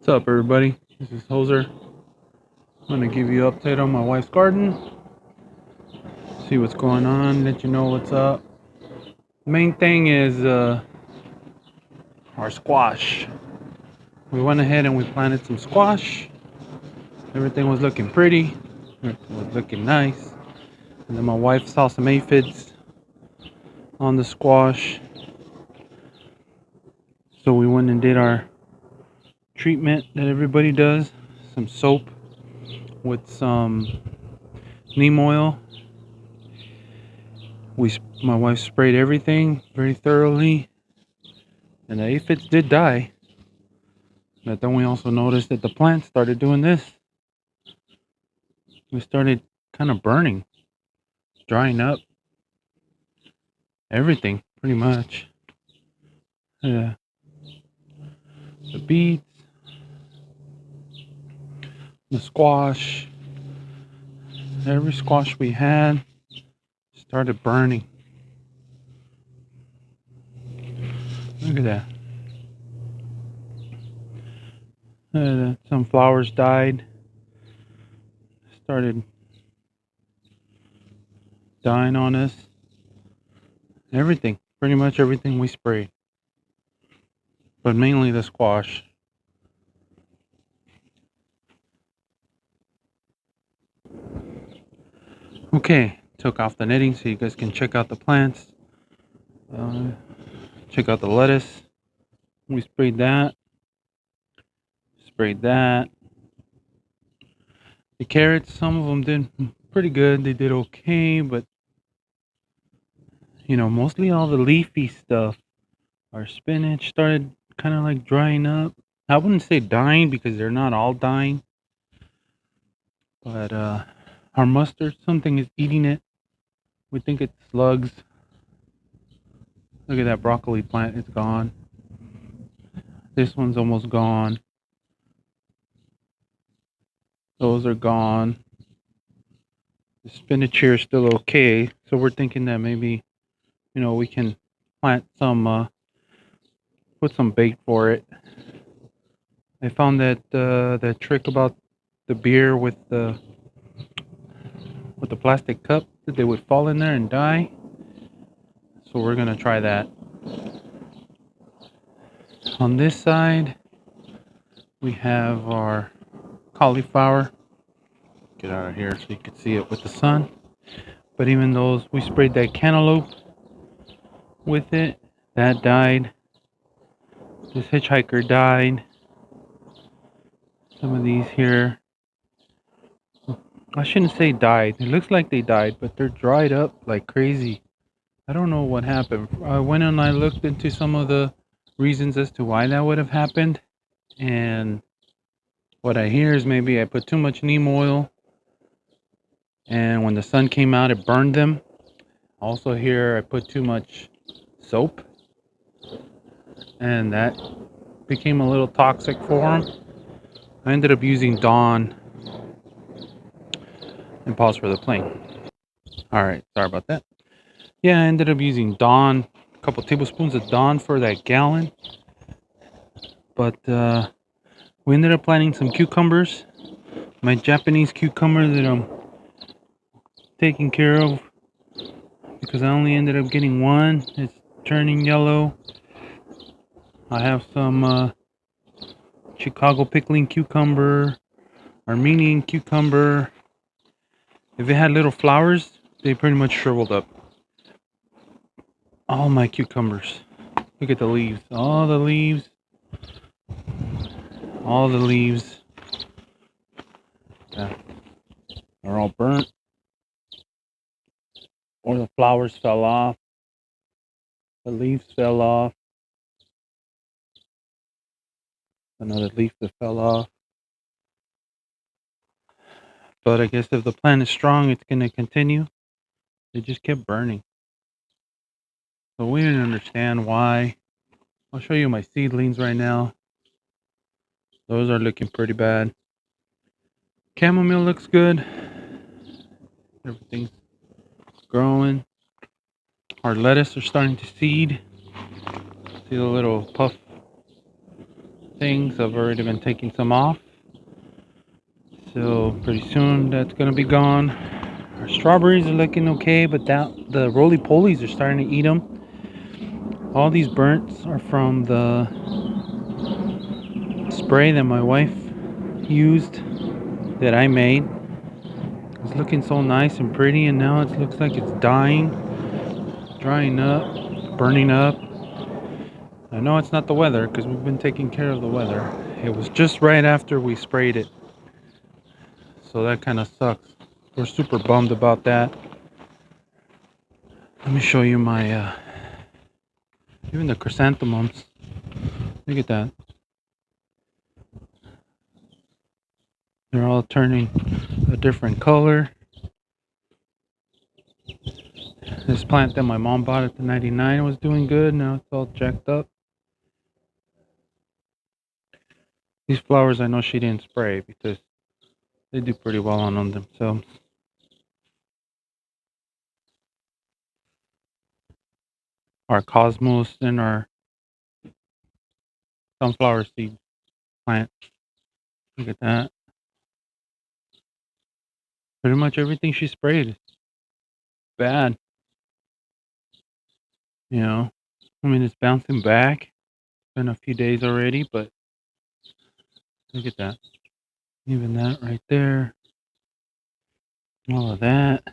What's up, everybody? This is Hoser. I'm gonna give you an update on my wife's garden, see what's going on, let you know what's up. Main thing is our squash. We went ahead and we planted some squash. Everything was looking pretty, everything was looking nice. And then my wife saw some aphids on the squash, so we went and did our treatment that everybody does, some soap with some neem oil. My wife sprayed everything very thoroughly, and the aphids did die. But then we also noticed that the plants started doing this. We started kind of burning, drying up, everything pretty much. The beets, the squash, every squash we had started burning. Look at that. Some flowers died, started dying on us. Everything, pretty much everything we sprayed, but mainly the squash. Okay, took off the netting so you guys can check out the plants. Check out the lettuce. We sprayed that. Sprayed that. The carrots, some of them did pretty good. They did okay, but mostly all the leafy stuff. Our spinach started kind of like drying up. I wouldn't say dying because they're not all dying, but our mustard, something is eating it. We think it's slugs. Look at that broccoli plant, it's gone. This one's almost gone. Those are gone. The spinach here is still okay, so we're thinking that maybe we can plant some, put some bait for it. I found that trick about the beer with the plastic cup, that they would fall in there and die. So we're gonna try that. On this side, we have our cauliflower. Get out of here so you can see it with the sun. But even those, we sprayed that cantaloupe with it. That died. This hitchhiker died. Some of these here, I shouldn't say died. It looks like they died, but they're dried up like crazy. I don't know what happened. I went and I looked into some of the reasons as to why that would have happened. And what I hear is maybe I put too much neem oil, and when the sun came out, it burned them. Also, here I put too much soap, and that became a little toxic for them. I ended up using Dawn, and pause for the plane. Alright, sorry about that. Yeah, I ended up using Dawn, a couple tablespoons of Dawn for that gallon. But we ended up planting some cucumbers. My Japanese cucumber that I'm taking care of, because I only ended up getting one. It's turning yellow. I have some Chicago pickling cucumber, Armenian cucumber. If it had little flowers, they pretty much shriveled up. All my cucumbers. Look at the leaves. All the leaves. All the leaves. Yeah, are all burnt. Or the flowers fell off. The leaves fell off. Another leaf that fell off. But I guess if the plant is strong, it's going to continue. They just kept burning. So we didn't understand why. I'll show you my seedlings right now. Those are looking pretty bad. Chamomile looks good. Everything's growing. Our lettuce are starting to seed. See the little puff things. I've already been taking some off. So pretty soon that's gonna be gone. Our strawberries are looking okay, but the roly-polies are starting to eat them. All these burns are from the spray that my wife used that I made. It's looking so nice and pretty, and now it looks like it's dying, drying up, burning up. I know it's not the weather because we've been taking care of the weather. It was just right after we sprayed it, so that kind of sucks. We're super bummed about that. Let me show you my even the chrysanthemums. Look at that. They're all turning a different color. This plant that my mom bought at the 99 was doing good. Now it's all jacked up. These flowers I know she didn't spray because they do pretty well on themselves. Our cosmos and our sunflower seed plant. Look at that. Pretty much everything she sprayed is bad. You know, I mean, it's bouncing back. It's been a few days already, but look at that. Even that right there. All of that.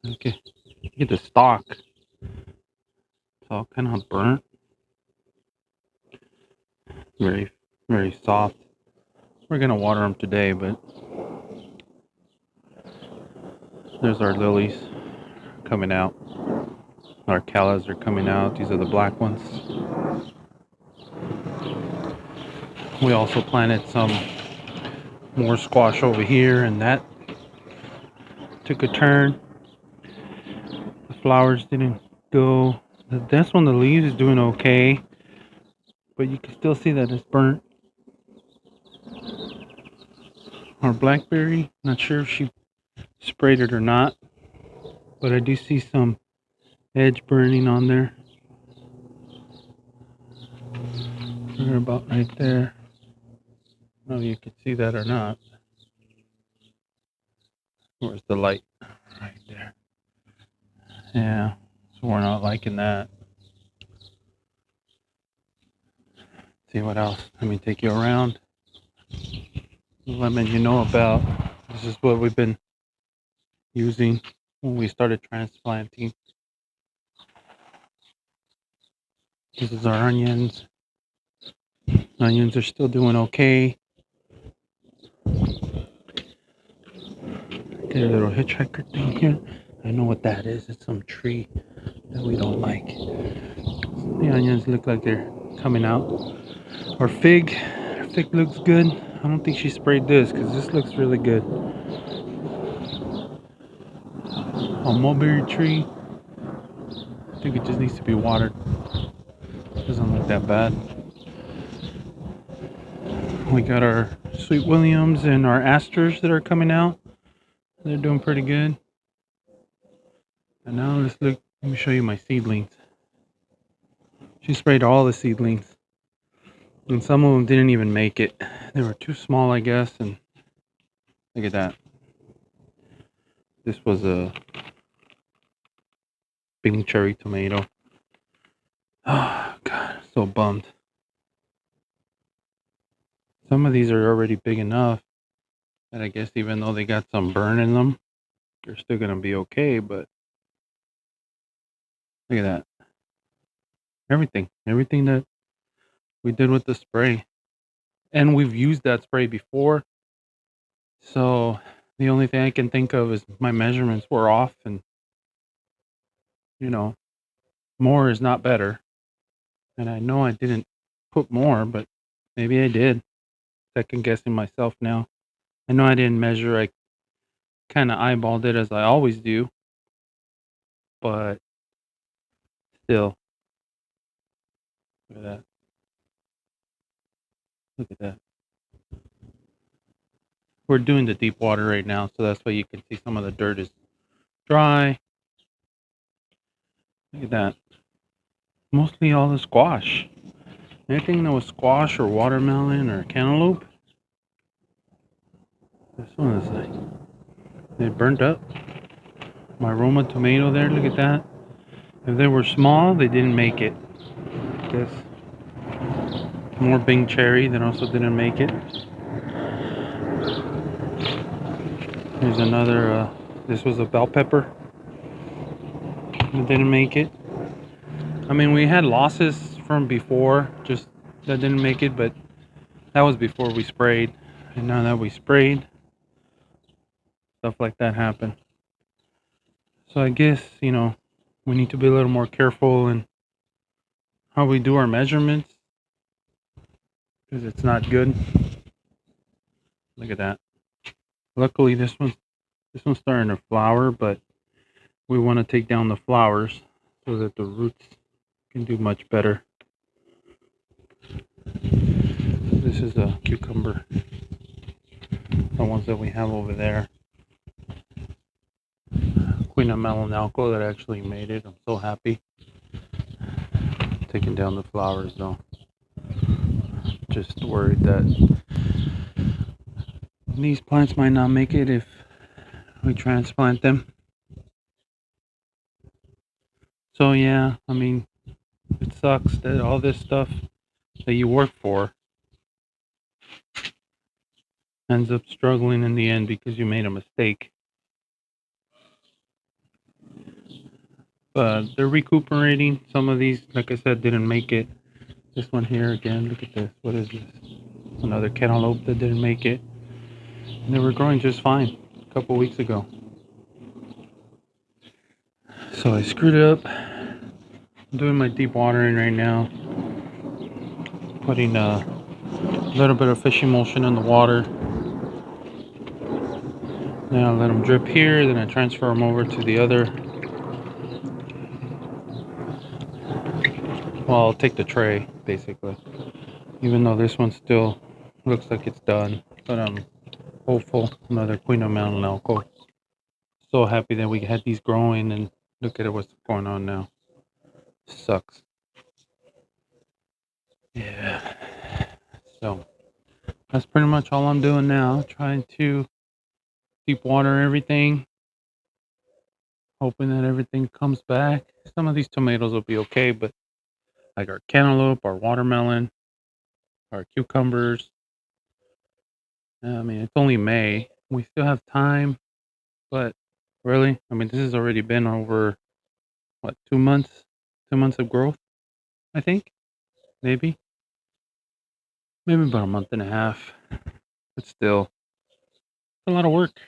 Okay. Look at the stalk. It's all kind of burnt. Very, very soft. We're going to water them today, but there's our lilies coming out. Our callas are coming out. These are the black ones. We also planted some more squash over here, and that took a turn. The flowers didn't go. This one, the leaves is doing okay, but you can still see that it's burnt. Our blackberry, not sure if she sprayed it or not, but I do see some edge burning on there. They're about right there. I don't know if you can see that or not. Where's the light? Right there. Yeah, so we're not liking that. See what else? Let me take you around. The lemon you know about. This is what we've been using when we started transplanting. This is our onions. Onions are still doing okay. Get a little hitchhiker thing here. I know what that is. It's some tree that we don't like. The onions look like they're coming out. Our fig looks good. I don't think she sprayed this because this looks really good. A mulberry tree. I think it just needs to be watered. Doesn't look that bad. We got our Sweet Williams and our asters that are coming out. They're doing pretty good. And now let's look. Let me show you my seedlings. She sprayed all the seedlings. And some of them didn't even make it. They were too small, I guess. And look at that. This was a pink cherry tomato. Oh, God. So bummed. Some of these are already big enough that I guess even though they got some burn in them, they're still going to be okay. But look at that. Everything that we did with the spray. And we've used that spray before. So the only thing I can think of is my measurements were off, and you know, more is not better. And I know I didn't put more, but maybe I did. Second guessing myself now. I know I didn't measure. I kind of eyeballed it as I always do, but still, look at that. Look at that. We're doing the deep water right now, so that's why you can see some of the dirt is dry. Look at that. Mostly all the squash. Anything that was squash or watermelon or cantaloupe. This one is like, it burnt up. My Roma tomato there, look at that. If they were small, they didn't make it. This more Bing cherry that also didn't make it. Here's another, this was a bell pepper that didn't make it. I mean, we had losses from before, just that didn't make it, but that was before we sprayed. And now that we sprayed, stuff like that happened. So I guess, we need to be a little more careful in how we do our measurements because it's not good. Look at that. Luckily, this one's starting to flower, but we want to take down the flowers so that the roots can do much better. This is a cucumber, the ones that we have over there. Queen of Melanalco that actually made it. I'm so happy. Taking down the flowers though. Just worried that these plants might not make it if we transplant them. So yeah, I mean, it sucks that all this stuff that you work for ends up struggling in the end because you made a mistake. But they're recuperating. Some of these, like I said, didn't make it. This one here again, look at this. What is this? Another cantaloupe that didn't make it. And they were growing just fine a couple weeks ago. So I screwed up. I'm doing my deep watering right now. Putting a little bit of fish emulsion in the water. Then I let them drip here. Then I transfer them over to the other. Well, I'll take the tray, basically. Even though this one still looks like it's done. But I'm hopeful. Another Queen of Mountain Elko. So happy that we had these growing, and look at what's going on now. Sucks. Yeah. So that's pretty much all I'm doing now. Trying to deep water everything. Hoping that everything comes back. Some of these tomatoes will be okay, but like our cantaloupe, our watermelon, our cucumbers. I mean, it's only May. We still have time, but really, I mean, this has already been over, what, 2 months? 2 months of growth, I think? Maybe. Maybe about a month and a half. But still, it's a lot of work.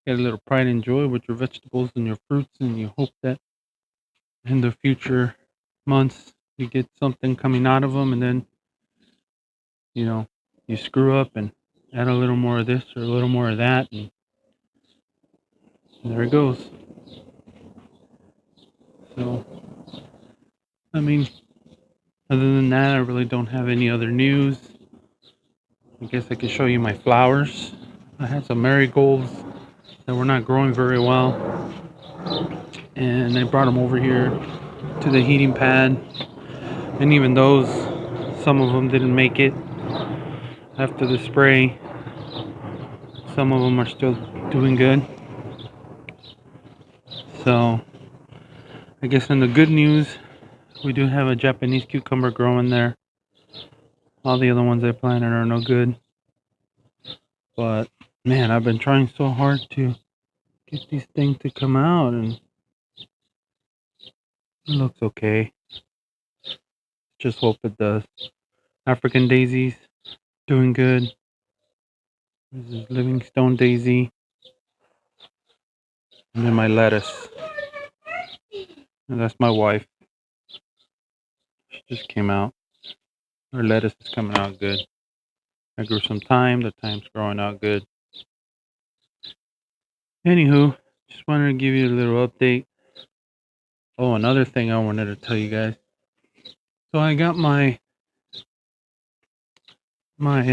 Get a little pride and joy with your vegetables and your fruits, and you hope that in the future months you get something coming out of them, and then, you know, you screw up and add a little more of this or a little more of that, and there it goes. So, I mean, other than that, I really don't have any other news. I guess I could show you my flowers. I had some marigolds that were not growing very well, and I brought them over here to the heating pad, and even those, some of them didn't make it after the spray. Some of them are still doing good. So, I guess in the good news, we do have a Japanese cucumber growing there. All the other ones I planted are no good. But man, I've been trying so hard to get these things to come out, and it looks okay. Just hope it does. African daisies, doing good. This is Livingstone daisy. And then my lettuce. And that's my wife. She just came out. Her lettuce is coming out good. I grew some thyme. The thyme's growing out good. Anywho, just wanted to give you a little update. Oh, another thing I wanted to tell you guys. So I got my what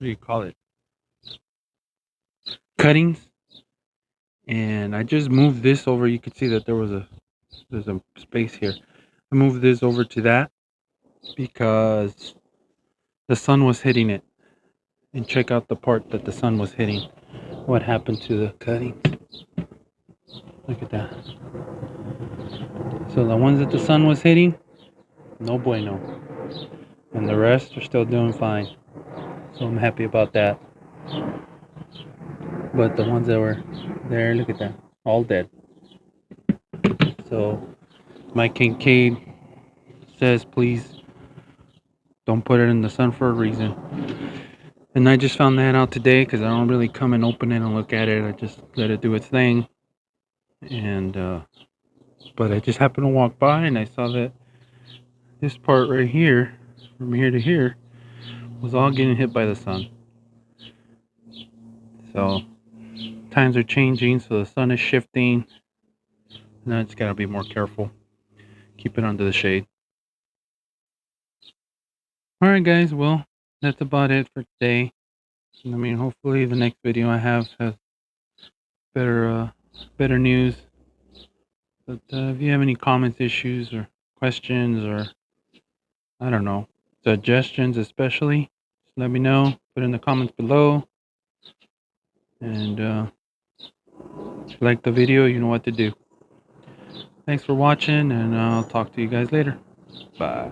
do you call it? Cuttings. And I just moved this over. You can see that there's a space here. I moved this over to that. because the sun was hitting it. And check out the part that the sun was hitting. What happened to the cuttings? Look at that. So the ones that the sun was hitting, no bueno. And the rest are still doing fine. So I'm happy about that. But the ones that were there, look at that. All dead. So Mike Kincaid says please don't put it in the sun for a reason. And I just found that out today because I don't really come and open it and look at it. I just let it do its thing. And but I just happened to walk by and I saw that this part right here, from here to here, was all getting hit by the sun. So times are changing, so the sun is shifting. Now I just gotta be more careful. Keep it under the shade. Alright guys, well that's about it for today. I mean hopefully the next video I have has better news. But if you have any comments, issues, or questions, or I don't know, suggestions especially, just let me know. Put in the comments below. And if you like the video, you know what to do. Thanks for watching, and I'll talk to you guys later. Bye.